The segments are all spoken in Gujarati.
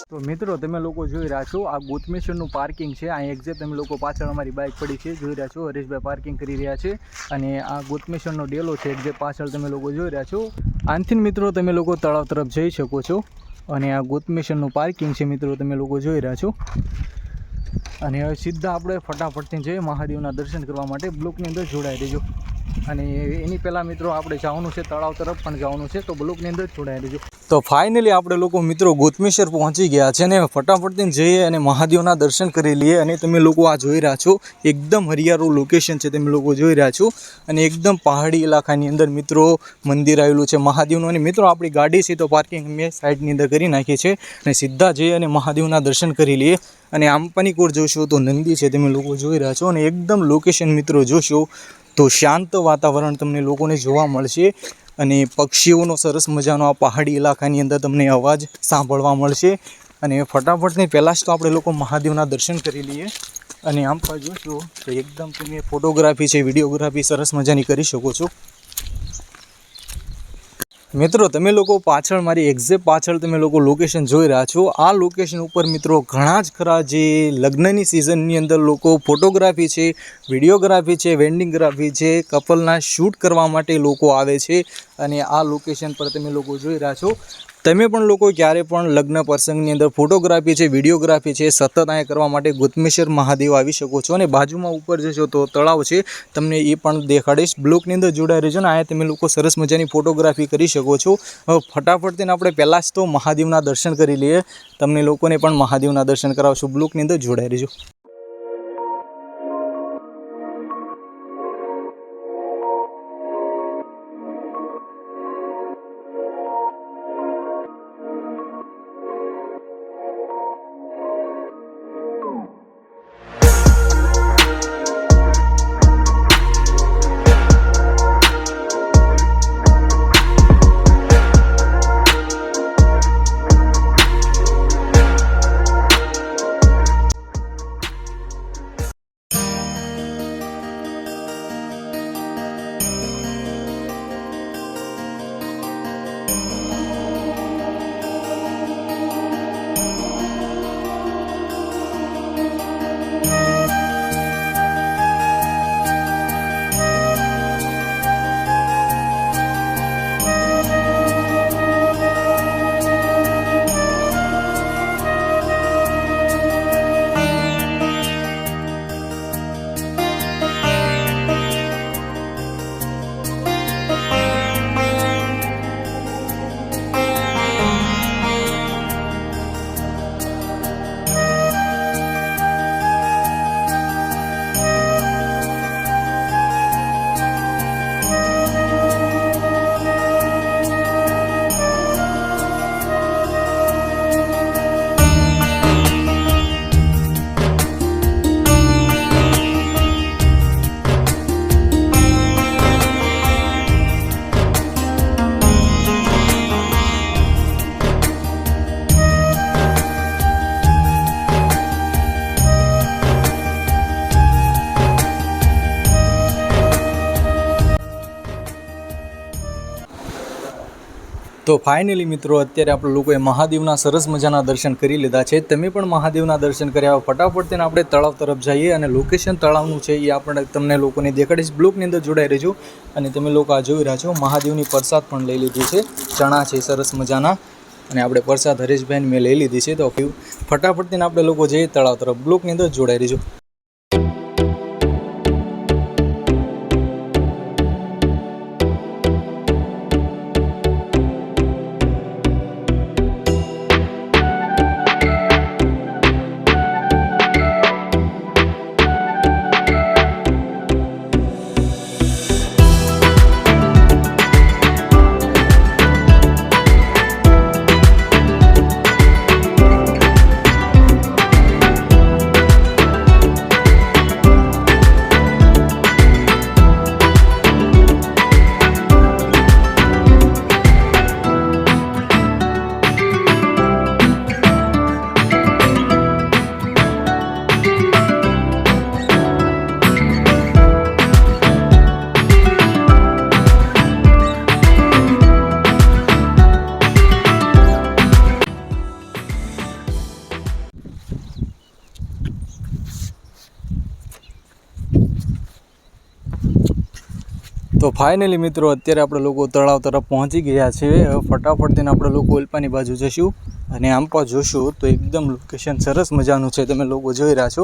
તો મિત્રો તમે લોકો જોઈ રહ્યા છો આ ગોતમેશ્વરનું પાર્કિંગ છે। અહીં એક્ઝેક્ટ તમે લોકો પાછળ અમારી બાઇક પડી છે જોઈ રહ્યા છો, હરેશભાઈ પાર્કિંગ કરી રહ્યા છે અને આ ગોતમેશ્વરનો ડેલો છે એક્ઝેક્ટ પાછળ તમે લોકો જોઈ રહ્યા છો। આનથી મિત્રો તમે લોકો તળાવ તરફ જઈ શકો છો અને આ ગોતમેશ્વરનું પાર્કિંગ છે મિત્રો તમે લોકો જોઈ રહ્યા છો। અને હવે સીધા આપણે ફટાફટથી જઈએ મહાદેવના દર્શન કરવા માટે। બ્લોકની અંદર જોડાઈ રહેજો અને એની પહેલાં મિત્રો આપણે જવાનું છે તળાવ તરફ પણ જવાનું છે, તો બ્લોકની અંદર જોડાઈ રહેજો। તો ફાઇનલી આપણે લોકો મિત્રો ગોતમેશ્વર પહોંચી ગયા છે ને ફટાફટથી જઈએ અને મહાદેવના દર્શન કરી લઈએ। અને તમે લોકો આ જોઈ રહ્યા છો એકદમ હરિયાળું લોકેશન છે તમે લોકો જોઈ રહ્યા છો અને એકદમ પહાડી ઇલાકાની અંદર મિત્રો મંદિર આવેલું છે મહાદેવનું। અને મિત્રો આપણી ગાડી છે તો પાર્કિંગ મેં સાઈડની અંદર કરી નાખી છે અને સીધા જઈએ અને મહાદેવના દર્શન કરી લઈએ। અને આંપાની કોર જોશો તો નંદી છે તમે લોકો જોઈ રહ્યા છો અને એકદમ લોકેશન મિત્રો જોશો તો શાંત વાતાવરણ તમને લોકોને જોવા મળશે અને પક્ષીઓનો સરસ મજાનો આ પહાડી ઇલાકાની અંદર તમને અવાજ સાંભળવા મળશે। અને ફટાફટથી પહેલાં જ તો આપણે લોકો મહાદેવના દર્શન કરી લઈએ। અને આમ પર જોશો તો એકદમ તમે ફોટોગ્રાફી છે, વિડીયોગ્રાફી સરસ મજાની કરી શકો છો। મિત્રો તમે લોકો પાછળ મારી એક્ઝેક્ટ પાછળ તમે લોકો લોકેશન જોઈ રહ્યા છો। આ લોકેશન ઉપર મિત્રો ઘણા જ ખરા જે લગ્નની સિઝનની અંદર લોકો ફોટોગ્રાફી છે, વિડીયોગ્રાફી છે, વેડિંગગ્રાફી છે, કપલના શૂટ કરવા માટે લોકો આવે છે। અને આ લોકેશન પર તમે લોકો જોઈ રહ્યા છો। તમે પણ લોકો ક્યારે પણ લગ્ન પ્રસંગની અંદર ફોટોગ્રાફી છે, વિડીયોગ્રાફી છે સતત અહીંયા કરવા માટે ગોતમેશ્વર મહાદેવ આવી શકો છો। અને બાજુમાં ઉપર જશો તો તળાવ છે તમને એ પણ દેખાડીશ। બ્લોકની અંદર જોડાઈ રહેજો ને અહીંયા તમે લોકો સરસ મજાની ફોટોગ્રાફી કરી શકો છો। હવે ફટાફટથી આપણે પહેલાં જ તો મહાદેવના દર્શન કરી લઈએ, તમને લોકોને પણ મહાદેવના દર્શન કરાવશું। બ્લોકની અંદર જોડાઈ રહેજો। તો ફાઇનલી મિત્રો અત્યારે આપણે લોકોએ મહાદેવના સરસ મજાના દર્શન કરી લીધા છે। તમે પણ મહાદેવના દર્શન કર્યા ફટાફટ તેને આપણે તળાવ તરફ જઈએ અને લોકેશન તળાવનું છે એ આપણે તમને લોકોને દેખાડીશ। બ્લોકની અંદર જોડાઈ રહેજો। અને તમે લોકો આ જોઈ રહ્યા છો મહાદેવની પ્રસાદ પણ લઈ લીધી છે, ચણા છે સરસ મજાના અને આપણે પ્રસાદ હરેશભાઈને મેં લઈ લીધી છે। તો ફટાફટ તેને આપણે લોકો જઈએ તળાવ તરફ। બ્લોકની અંદર જોડાઈ રહેજો। તો ફાઇનલી મિત્રો અત્યારે આપણે લોકો તળાવ તરફ પહોંચી ગયા છે. હવે ફટાફટ થઈને આપણે લોકો ઓલપાની બાજુ જઈશું અને આંપા જોશું તો એકદમ લોકેશન સરસ મજાનું છે, તમે લોકો જોઈ રહ્યા છો.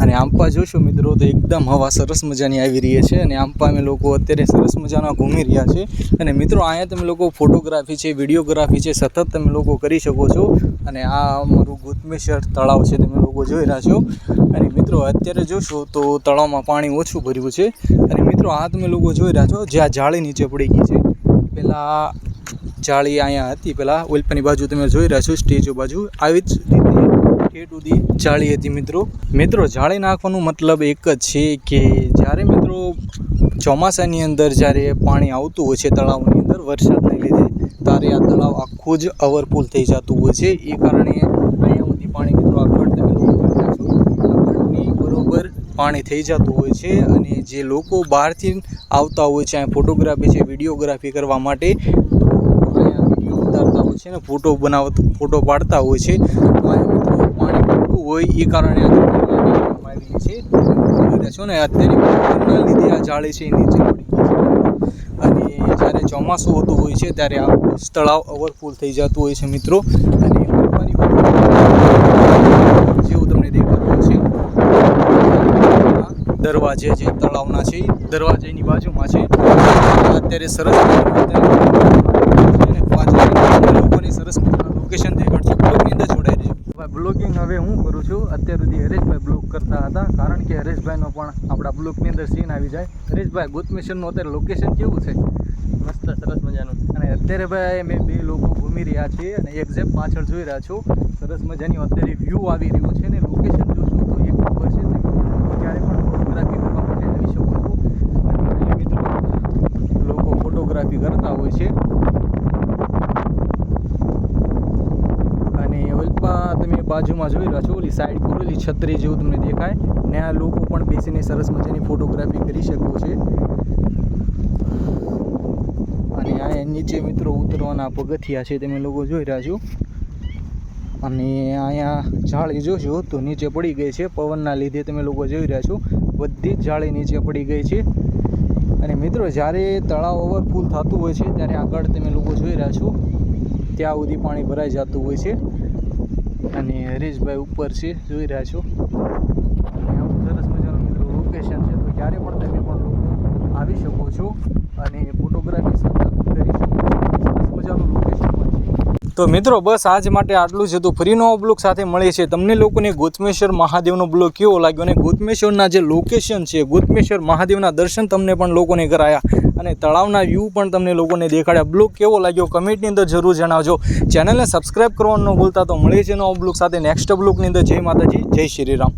અને આંપા જોશો મિત્રો તો એકદમ હવા સરસ મજાની આવી રહી છે અને આંપા અમે લોકો અત્યારે સરસ મજાના ઘૂમી રહ્યા છે. અને મિત્રો અહીંયા તમે લોકો ફોટોગ્રાફી છે, વિડીયોગ્રાફી છે, સતત તમે લોકો કરી શકો છો. અને આ અમારું ગોતમેશ્વર તળાવ છે, તમે લોકો જોઈ રહ્યા છો. અને મિત્રો અત્યારે જોશો તો તળાવમાં પાણી ઓછું ભર્યું છે. અને મિત્રો આ તમે લોકો જોઈ રહ્યા છો જ્યાં જાળી નીચે પડી ગઈ છે. પહેલાં જાળી અહીંયા હતી, પહેલાં ઓલપાની બાજુ તમે જોઈ રહ્યા છો સ્ટેચ્યુ બાજુ આવી જ રીતે ઠેઠ સુધી જાળી હતી. મિત્રો જાળી નાખવાનો મતલબ એક જ છે કે જ્યારે મિત્રો ચોમાસાની અંદર જ્યારે પાણી આવતું હોય છે તળાવની અંદર વરસાદને લીધે, ત્યારે આ તળાવ આખું જ ઓવરફુલ થઈ જતું હોય છે. એ કારણે અહીંયા સુધી પાણી મિત્રો આગળ તમે લોકો આગળની બરોબર પાણી થઈ જતું હોય છે. અને જે લોકો બહારથી આવતા હોય છે અહીંયા ફોટોગ્રાફી છે, વિડીયોગ્રાફી કરવા માટે, ઉતારતા હોય છે ને ફોટો પાડતા હોય છે. મિત્રો પાણી ખોટું હોય એ કારણે આવી છે છો ને અત્યારે લીધે આ જાળી છે નીચે પડી ગઈ છે. અને જ્યારે ચોમાસું હોતું હોય છે ત્યારે આ તળાવ ઓવરફુલ થઈ જતું હોય છે મિત્રો. અને જેવું તમને દેખાતું છે દરવાજે જે તળાવના છે દરવાજાની બાજુમાં છે. અત્યારે સરસ લોકોની સરસ લોકેશન દેખાડશે. બ્લોગની અંદર જોડાઈ રહેજો. બ્લોગિંગ હવે હું કરું છું. અત્યાર સુધી હરેશભાઈ બ્લોગ કરતા હતા, કારણ કે હરેશભાઈનો પણ આપણા બ્લોગની અંદર સીન આવી જાય. હરેશભાઈ ગોતમેશ્વરનું અત્યારે લોકેશન કેવું છે? મસ્ત સરસ મજાનું. અને અત્યારે ભાઈ અમે બે લોકો ઘૂમી રહ્યા છીએ અને એક્ઝેક્ટ પાછળ જોઈ રહ્યા છો સરસ મજાની અત્યારે વ્યૂ આવી રહ્યું છે. ને લોકેશન જોશો તો એક નંબર છે. તમે પણ ક્યારે પણ ફોટોગ્રાફી કરવા માટે આવી શકો છો. અને મિત્રો લોકો ફોટોગ્રાફી કરતા હોય છે. તમે બાજુમાં જોઈ રહ્યા છો ઓલી સાઈડ પર ઓલી છત્રી જેવું તમને દેખાય ને, આ લોકો પણ બેસીને સરસ મજાની ફોટોગ્રાફી કરી શકો છે. અને આ નીચે મિત્રો ઉતરવાના પગથિયા છે, તમે લોકો જોઈ રહ્યા છો. અને અહીંયા જાળી જોશો તો નીચે પડી ગઈ છે પવનના લીધે, તમે લોકો જોઈ રહ્યા છો બધી જ જાળી નીચે પડી ગઈ છે. અને મિત્રો જ્યારે તળાવ ઓવરફુલ થતું હોય છે ત્યારે આગળ તમે લોકો જોઈ રહ્યા છો ત્યાં સુધી પાણી ભરાઈ જતું હોય છે. અને હરેશભાઈ ઉપર છે, જોઈ રહ્યા છો. અને આવું સરસ મજાનું મિત્રો લોકેશન છે, તો ક્યારે પણ તમે પણ લોકો આવી શકો છો અને ફોટોગ્રાફી કરી શકો છો. સરસ મજાનું લોકેશન પણ છે. તો મિત્રો બસ આજ માટે આટલું જ હતું. ફરી નવો બ્લોગ સાથે મળીએ છીએ. તમને લોકોને ગોતમેશ્વર મહાદેવનો બ્લોગ કેવો લાગ્યો અને ગોતમેશ્વરના જે લોકેશન છે, ગોતમેશ્વર મહાદેવના દર્શન તમને પણ લોકોને કરાયા અને તળાવના વ્યૂ પણ તમને લોકોને દેખાડ્યા. બ્લોગ કેવો લાગ્યો કમેન્ટની અંદર જરૂર જણાવજો. ચેનલને સબસ્ક્રાઈબ કરવાનું ન ભૂલતા. તો મળીએ છીએ નવો બ્લોગ સાથે નેક્સ્ટ બ્લોગની અંદર. જય માતાજી, જય શ્રી રામ.